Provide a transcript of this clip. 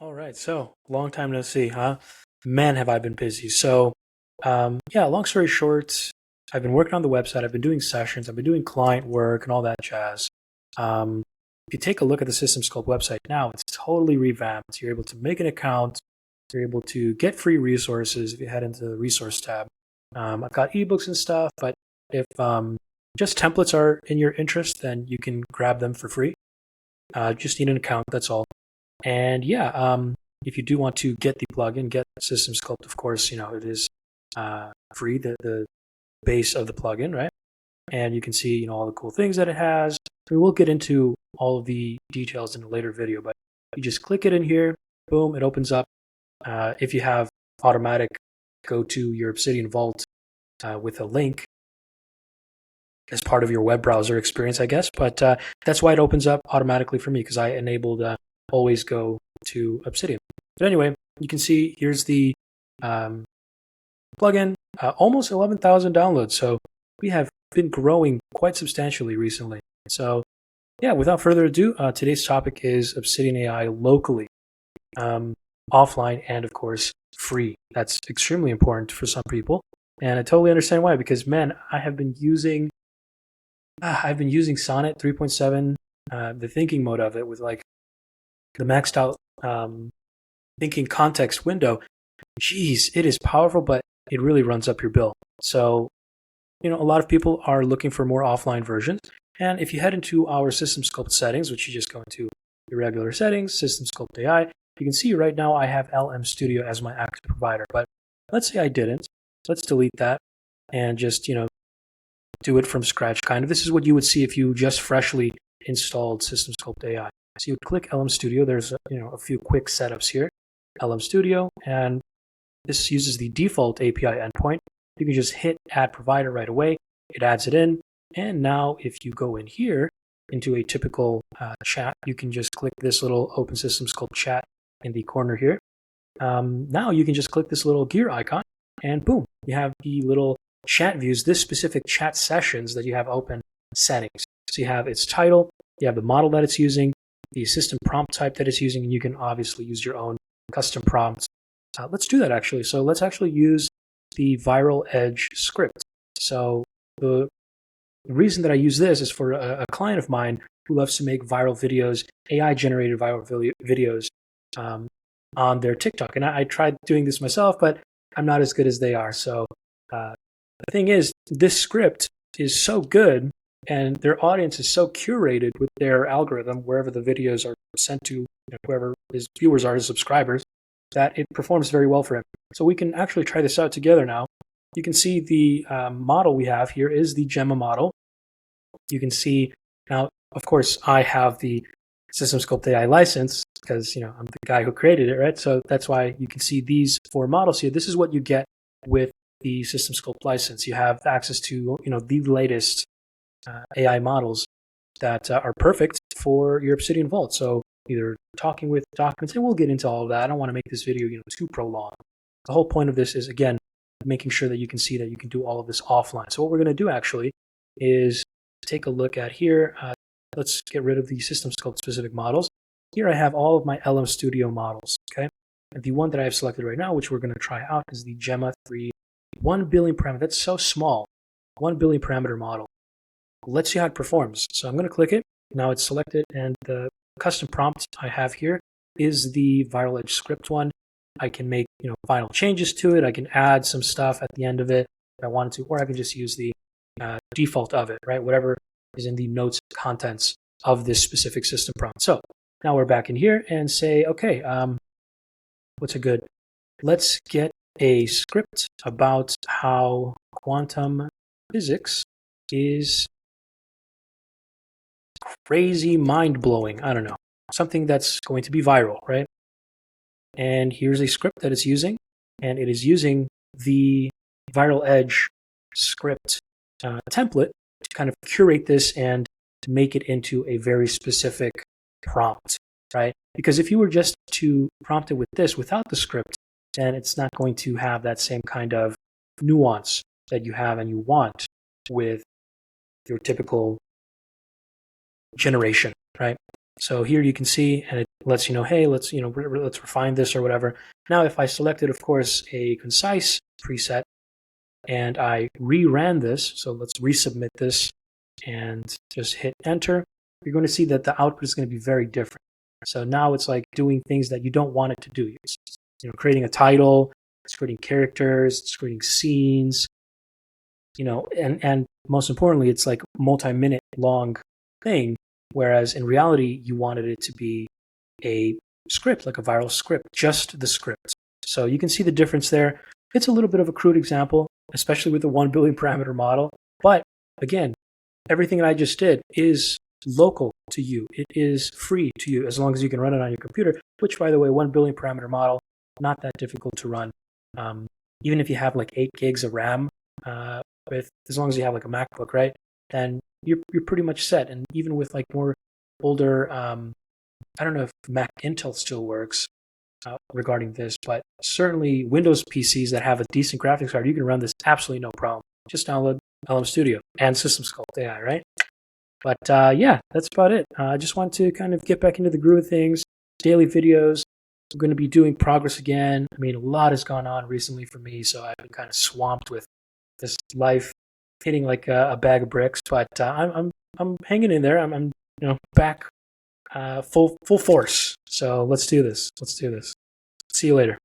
All right, so long time no see, huh? Man, have I been busy. Yeah, long story short, I've been working on the website. I've been doing sessions. I've been doing client work and all that jazz. If you take a look at the SystemSculpt website now, it's totally revamped. You're able to make an account. You're able to get free resources if you head into the resource tab. I've got ebooks and stuff, but if just templates are in your interest, then you can grab them for free. Just need an account, that's all. And yeah, if you do want to get the plugin, get SystemSculpt, of course, it is free, the base of the plugin, right? And you can see, all the cool things that it has. We will get into all of the details in a later video, but you just click it in here, boom, it opens up. If you have automatic, go to your Obsidian Vault with a link as part of your web browser experience, I guess. But that's why it opens up automatically for me, because I enabled always go to Obsidian. But anyway, you can see here's the plugin, almost 11,000 downloads. So we have been growing quite substantially recently. So yeah, without further ado, today's topic is Obsidian AI locally, offline, and of course, free. That's extremely important for some people. And I totally understand why, because man, I've been using Sonnet 3.7, the thinking mode of it with like the maxed out thinking context window. Geez, it is powerful, but it really runs up your bill. So, a lot of people are looking for more offline versions. And if you head into our SystemSculpt settings, which you just go into your regular settings, SystemSculpt AI, you can see right now I have LM Studio as my active provider. But let's say I didn't. Let's delete that and just, do it from scratch kind of. This is what you would see if you just freshly installed SystemSculpt AI. So you would click LM Studio. There's a few quick setups here. LM Studio, and this uses the default API endpoint. You can just hit Add Provider right away. It adds it in. And now if you go in here into a typical chat, you can just click this little Open SystemSculpt chat in the corner here. Now you can just click this little gear icon, and boom, you have the little chat views, this specific chat sessions that you have open settings. So you have its title, you have the model that it's using, the system prompt type that it's using, and you can obviously use your own custom prompts. Let's do that actually. So let's actually use the Viral Edge script. So the reason that I use this is for a client of mine who loves to make viral videos, AI-generated viral videos on their TikTok. And I tried doing this myself, but I'm not as good as they are. So the thing is, this script is so good, and their audience is so curated with their algorithm, wherever the videos are sent to, whoever his viewers are, his subscribers, that it performs very well for him. So we can actually try this out together now. You can see the model we have here is the Gemma model. You can see now, of course, I have the SystemSculpt AI license because I'm the guy who created it, right? So that's why you can see these four models here. This is what you get with the SystemSculpt license. You have access to the latest AI models that are perfect for your Obsidian Vault. So either talking with documents, and we'll get into all of that. I don't want to make this video too prolonged. The whole point of this is, again, making sure that you can see that you can do all of this offline. So what we're going to do actually is take a look at here. Let's get rid of the SystemSculpt specific models. Here I have all of my LM Studio models, okay? And the one that I have selected right now, which we're going to try out, is the Gemma 3 1 billion parameter. That's so small. 1 billion parameter model. Let's see how it performs. So I'm going to click it. Now it's selected, and the custom prompt I have here is the Viral Edge script one. I can make final changes to it. I can add some stuff at the end of it if I wanted to, or I can just use the default of it, right? Whatever is in the notes contents of this specific system prompt. So now we're back in here and say, okay, what's a good? Let's get a script about how quantum physics is crazy, mind-blowing. I don't know. Something that's going to be viral, right? And here's a script that it's using, and it is using the Viral Edge script template to kind of curate this and to make it into a very specific prompt, right? Because if you were just to prompt it with this without the script, then it's not going to have that same kind of nuance that you have and you want with your typical generation, right? So here you can see, and it lets you know, hey, let's let's refine this or whatever. Now, if I selected, of course, a concise preset and I reran this, so let's resubmit this and just hit enter, you're going to see that the output is going to be very different. So now it's like doing things that you don't want it to do. It's, creating a title, it's creating characters, it's creating scenes, and most importantly, it's like multi-minute long thing. Whereas in reality, you wanted it to be a script, like a viral script, just the script. So you can see the difference there. It's a little bit of a crude example, especially with the 1 billion parameter model. But again, everything that I just did is local to you. It is free to you as long as you can run it on your computer, which, by the way, 1 billion parameter model, not that difficult to run. Even if you have like 8 gigs of RAM, as long as you have like a MacBook, right, then you're pretty much set. And even with like more older, I don't know if Mac Intel still works regarding this, but certainly Windows PCs that have a decent graphics card, you can run this absolutely no problem. Just download LM Studio and SystemSculpt AI, right? But yeah, that's about it. I just want to kind of get back into the groove of things. Daily videos. I'm going to be doing progress again. I mean, a lot has gone on recently for me, so I've been kind of swamped with this life hitting like a bag of bricks. But I'm hanging in there. I'm back full force. So let's do this. See you later.